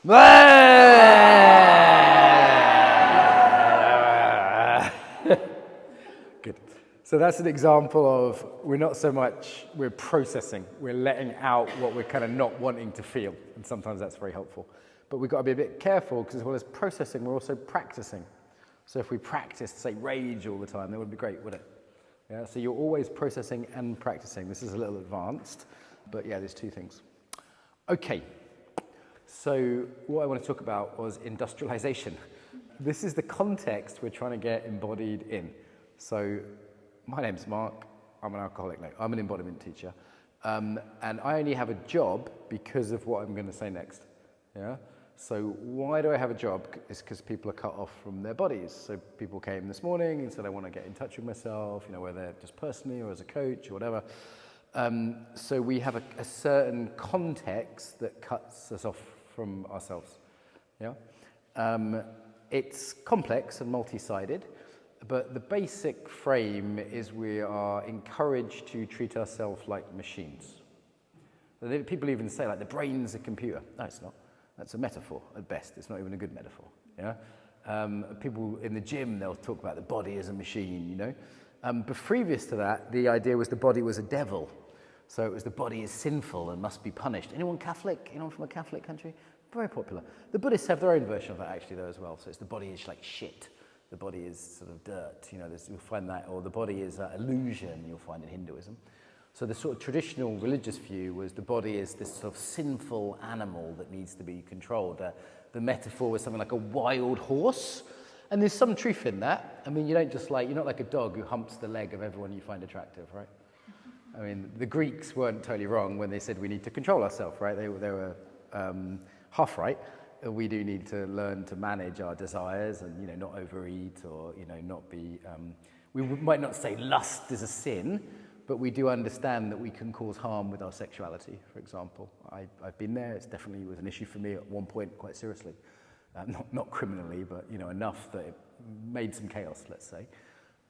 Good. So that's an example of we're processing, we're letting out what we're kind of not wanting to feel, and sometimes that's very helpful. But we've got to be a bit careful because as well as processing, we're also practicing. So if we practiced, say, rage all the time, that would be great, wouldn't it? Yeah, so you're always processing and practicing. This is a little advanced, but yeah, there's two things. Okay, so what I want to talk about was industrialization. This is the context we're trying to get embodied in. So my name's Mark, I'm an alcoholic, no, I'm an embodiment teacher, and I only have a job because of what I'm going to say next, yeah? So why do I have a job? It's because people are cut off from their bodies. So people came this morning and said, I want to get in touch with myself, whether just personally or as a coach or whatever. So we have a certain context that cuts us off from ourselves, yeah? It's complex and multi-sided, but the basic frame is we are encouraged to treat ourselves like machines. People even say, like, the brain's a computer. No, it's not. That's a metaphor at best. It's not even a good metaphor. Yeah. People in the gym, they'll talk about the body as a machine. But previous to that, the idea was the body was a devil. So it was the body is sinful and must be punished. Anyone Catholic? Anyone from a Catholic country? Very popular. The Buddhists have their own version of that actually, though, as well. So it's the body is like shit. The body is sort of dirt. You'll find that, or the body is illusion. You'll find in Hinduism. So the sort of traditional religious view was the body is this sort of sinful animal that needs to be controlled. The metaphor was something like a wild horse. And there's some truth in that. I mean, you're not like a dog who humps the leg of everyone you find attractive, right? I mean, the Greeks weren't totally wrong when they said we need to control ourselves, right? They were half right. We do need to learn to manage our desires and, not overeat or, not be... we might not say lust is a sin, but we do understand that we can cause harm with our sexuality, for example. I've been there. It definitely was an issue for me at one point, quite seriously. Not criminally, but enough that it made some chaos, let's say.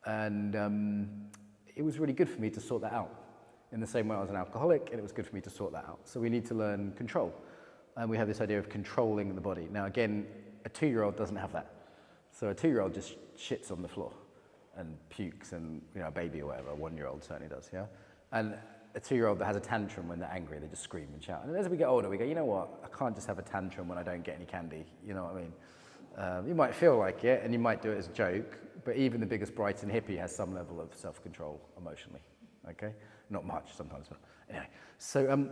And it was really good for me to sort that out. In the same way I was an alcoholic, and it was good for me to sort that out. So we need to learn control. And we have this idea of controlling the body. Now, again, a 2-year-old doesn't have that. So a 2-year-old just shits on the floor and pukes, and a baby or whatever, a 1-year-old certainly does, yeah? And a 2-year-old that has a tantrum when they're angry, they just scream and shout. And as we get older, we go, you know what, I can't just have a tantrum when I don't get any candy, you know what I mean? You might feel like it, and you might do it as a joke, but even the biggest Brighton hippie has some level of self-control emotionally, okay? Not much sometimes, but anyway. So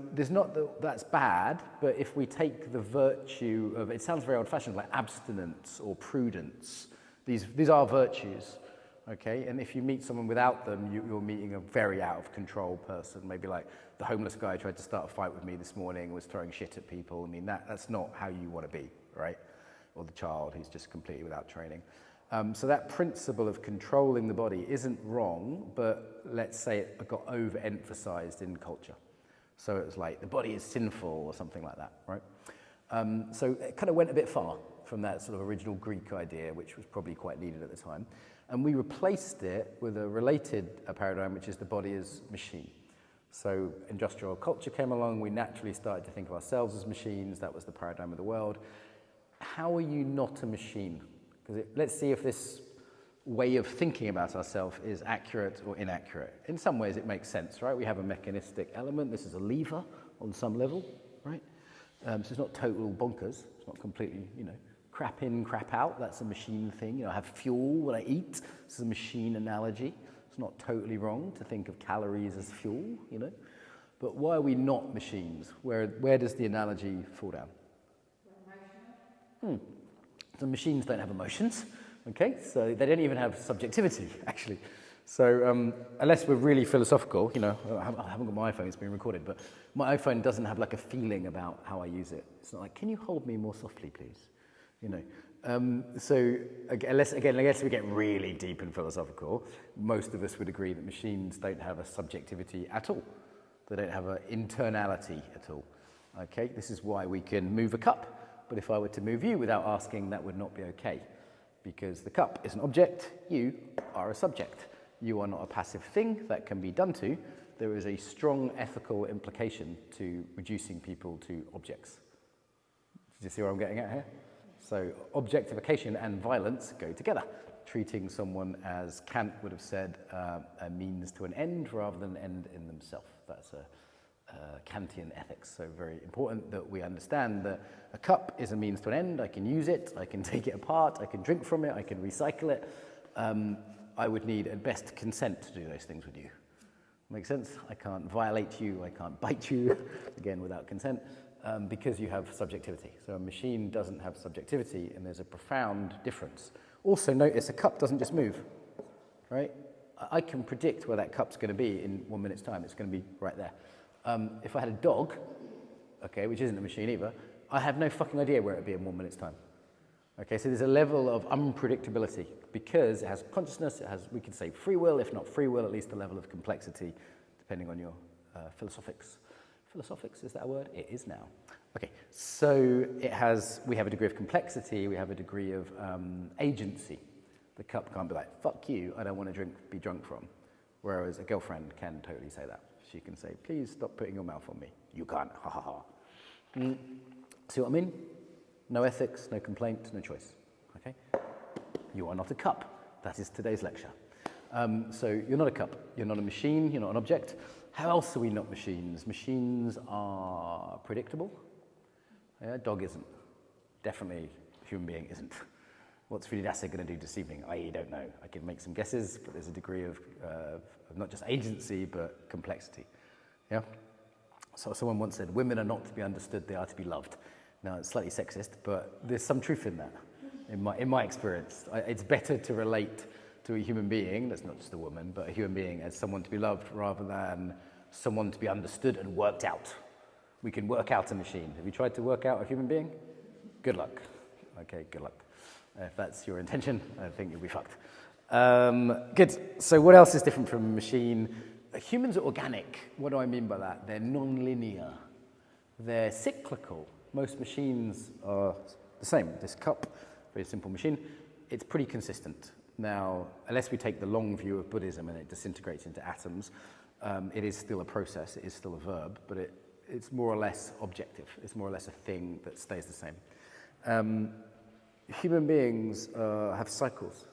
that's bad, but if we take the virtue of, it sounds very old-fashioned, like abstinence or prudence, these are virtues. Okay, and if you meet someone without them, you're meeting a very out-of-control person. Maybe like the homeless guy tried to start a fight with me this morning, was throwing shit at people. I mean, that's not how you want to be, right? Or the child who's just completely without training. So that principle of controlling the body isn't wrong, but let's say it got overemphasized in culture. So it was like, the body is sinful or something like that, right? So it kind of went a bit far from that sort of original Greek idea, which was probably quite needed at the time. And we replaced it with a related paradigm, which is the body as machine. So industrial culture came along, we naturally started to think of ourselves as machines, that was the paradigm of the world. How are you not a machine? Because let's see if this way of thinking about ourselves is accurate or inaccurate. In some ways it makes sense, right? We have a mechanistic element, this is a lever on some level, right? So it's not total bonkers, it's not completely, crap in, crap out, that's a machine thing. I have fuel when I eat, this is a machine analogy. It's not totally wrong to think of calories as fuel, But why are we not machines? Where does the analogy fall down? So machines don't have emotions, okay? So they don't even have subjectivity, actually. So unless we're really philosophical, I haven't got my iPhone, it's being recorded, but my iPhone doesn't have like a feeling about how I use it. It's not like, can you hold me more softly, please? So unless we get really deep and philosophical, most of us would agree that machines don't have a subjectivity at all. They don't have an internality at all. Okay, this is why we can move a cup, but if I were to move you without asking, that would not be okay, because the cup is an object, you are a subject. You are not a passive thing that can be done to. There is a strong ethical implication to reducing people to objects. you see where I'm getting at here? So objectification and violence go together. Treating someone, as Kant would have said, a means to an end rather than an end in themselves. That's a Kantian ethics. So very important that we understand that a cup is a means to an end. I can use it, I can take it apart, I can drink from it, I can recycle it. I would need at best consent to do those things with you. Make sense? I can't violate you, I can't bite you, again without consent, because you have subjectivity. So a machine doesn't have subjectivity, and there's a profound difference. Also notice a cup doesn't just move, right? I can predict where that cup's going to be in 1 minute's time. It's going to be right there. If I had a dog, okay, which isn't a machine either, I have no fucking idea where it'd be in 1 minute's time. Okay, so there's a level of unpredictability because it has consciousness, it has, we could say free will, if not free will, at least a level of complexity, depending on your philosophics. Philosophics, is that a word? It is now. Okay, so we have a degree of complexity, we have a degree of agency. The cup can't be like, fuck you, I don't want to be drunk from. Whereas a girlfriend can totally say that. She can say, please stop putting your mouth on me. You can't, ha ha ha. See what I mean? No ethics, no complaint, no choice. Okay? You are not a cup. That is today's lecture. So you're not a cup. You're not a machine. You're not an object. How else are we not machines? Machines are predictable. Yeah, dog isn't. Definitely human being isn't. What's Fridasa going to do this evening? I don't know. I can make some guesses, but there's a degree of not just agency, but complexity. Yeah? So someone once said, women are not to be understood, they are to be loved. Now, it's slightly sexist, but there's some truth in that, in my experience. It's better to relate to a human being, that's not just a woman, but a human being as someone to be loved rather than someone to be understood and worked out. We can work out a machine. Have you tried to work out a human being? Good luck. Okay, good luck. If that's your intention, I think you'll be fucked. Good. So what else is different from a machine? Humans are organic. What do I mean by that? They're non-linear. They're cyclical. Most machines are the same. This cup, very simple machine, it's pretty consistent. Now, unless we take the long view of Buddhism and it disintegrates into atoms, it is still a process, it is still a verb, but it's more or less objective. It's more or less a thing that stays the same. Human beings have cycles,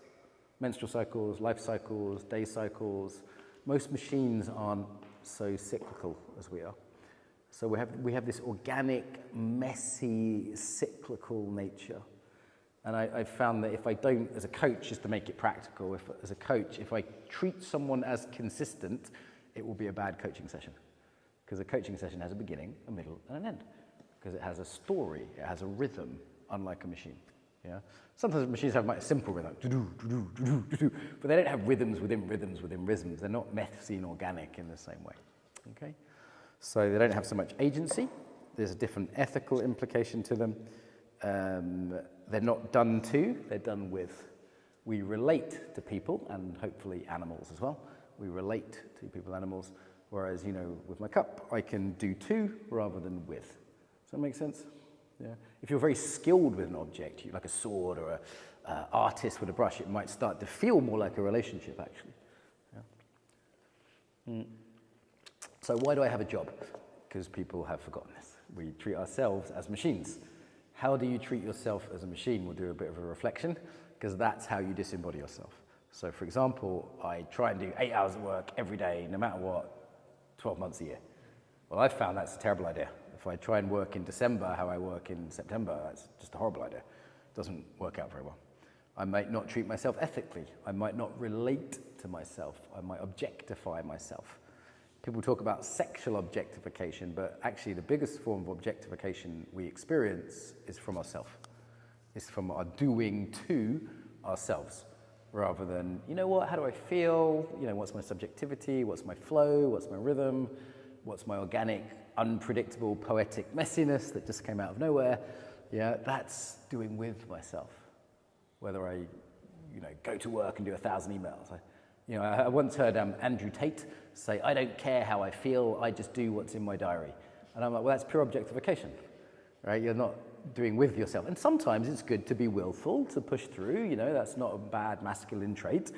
menstrual cycles, life cycles, day cycles. Most machines aren't so cyclical as we are. So we have this organic, messy, cyclical nature. And I've found that if I don't, as a coach, just to make it practical, as a coach, if I treat someone as consistent, it will be a bad coaching session. Because a coaching session has a beginning, a middle, and an end. Because it has a story, it has a rhythm, unlike a machine. Yeah? Sometimes machines have a simple rhythm, but they don't have rhythms within rhythms within rhythms. They're not messy and organic in the same way. Okay? So they don't have so much agency. There's a different ethical implication to them. They're not done to, they're done with. We relate to people and hopefully animals as well. We relate to people and animals, whereas, with my cup, I can do to rather than with. Does that make sense? Yeah. If you're very skilled with an object, like a sword or an artist with a brush, it might start to feel more like a relationship, actually. Yeah. So why do I have a job? Because people have forgotten this. We treat ourselves as machines. How do you treat yourself as a machine? We'll do a bit of a reflection, because that's how you disembody yourself. So, for example, I try and do 8 hours of work every day, no matter what, 12 months a year. Well, I've found that's a terrible idea. If I try and work in December how I work in September, that's just a horrible idea. It doesn't work out very well. I might not treat myself ethically. I might not relate to myself. I might objectify myself. People talk about sexual objectification, but actually the biggest form of objectification we experience is from ourselves. It's from our doing to ourselves, rather than, how do I feel? What's my subjectivity? What's my flow? What's my rhythm? What's my organic, unpredictable, poetic messiness that just came out of nowhere? Yeah, that's doing with myself. Whether I, go to work and do 1,000 emails. I once heard Andrew Tate say, I don't care how I feel, I just do what's in my diary. And I'm like, well, that's pure objectification, right? You're not doing with yourself. And sometimes it's good to be willful, to push through, that's not a bad masculine trait,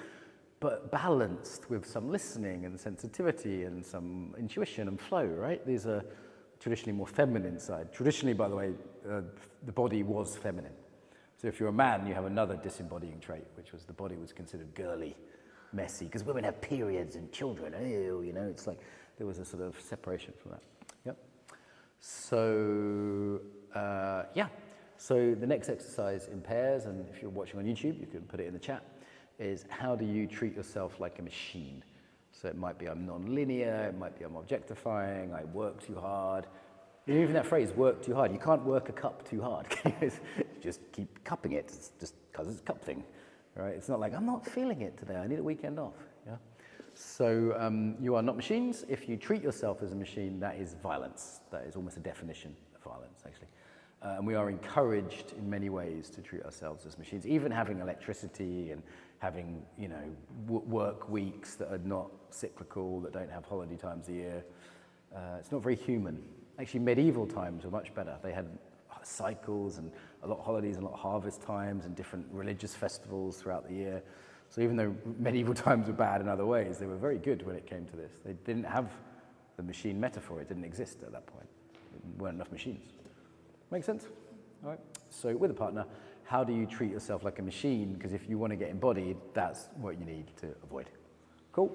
but balanced with some listening and sensitivity and some intuition and flow, right? These are traditionally more feminine side. Traditionally, by the way, the body was feminine. So if you're a man, you have another disembodying trait, which was the body was considered girly, messy, because women have periods and children. Ew, you know, it's like there was a sort of separation from that. Yep. So, yeah. So the next exercise in pairs, and if you're watching on YouTube, you can put it in the chat, is how do you treat yourself like a machine? So it might be I'm non-linear, it might be I'm objectifying, I work too hard. Even that phrase, work too hard, you can't work a cup too hard. You just keep cupping it, it's just because it's a cup thing, right? It's not like, I'm not feeling it today, I need a weekend off, yeah? So you are not machines. If you treat yourself as a machine, that is violence. That is almost a definition of violence, actually. And we are encouraged in many ways to treat ourselves as machines, even having electricity and having, you know, work weeks that are not cyclical, that don't have holiday times a year. It's not very human. Actually, medieval times were much better. They had cycles and a lot of holidays and a lot of harvest times and different religious festivals throughout the year. So even though medieval times were bad in other ways, they were very good when it came to this. They didn't have the machine metaphor. It didn't exist at that point. There weren't enough machines. Make sense? All right. So with a partner, how do you treat yourself like a machine? Because if you want to get embodied, that's what you need to avoid. Cool.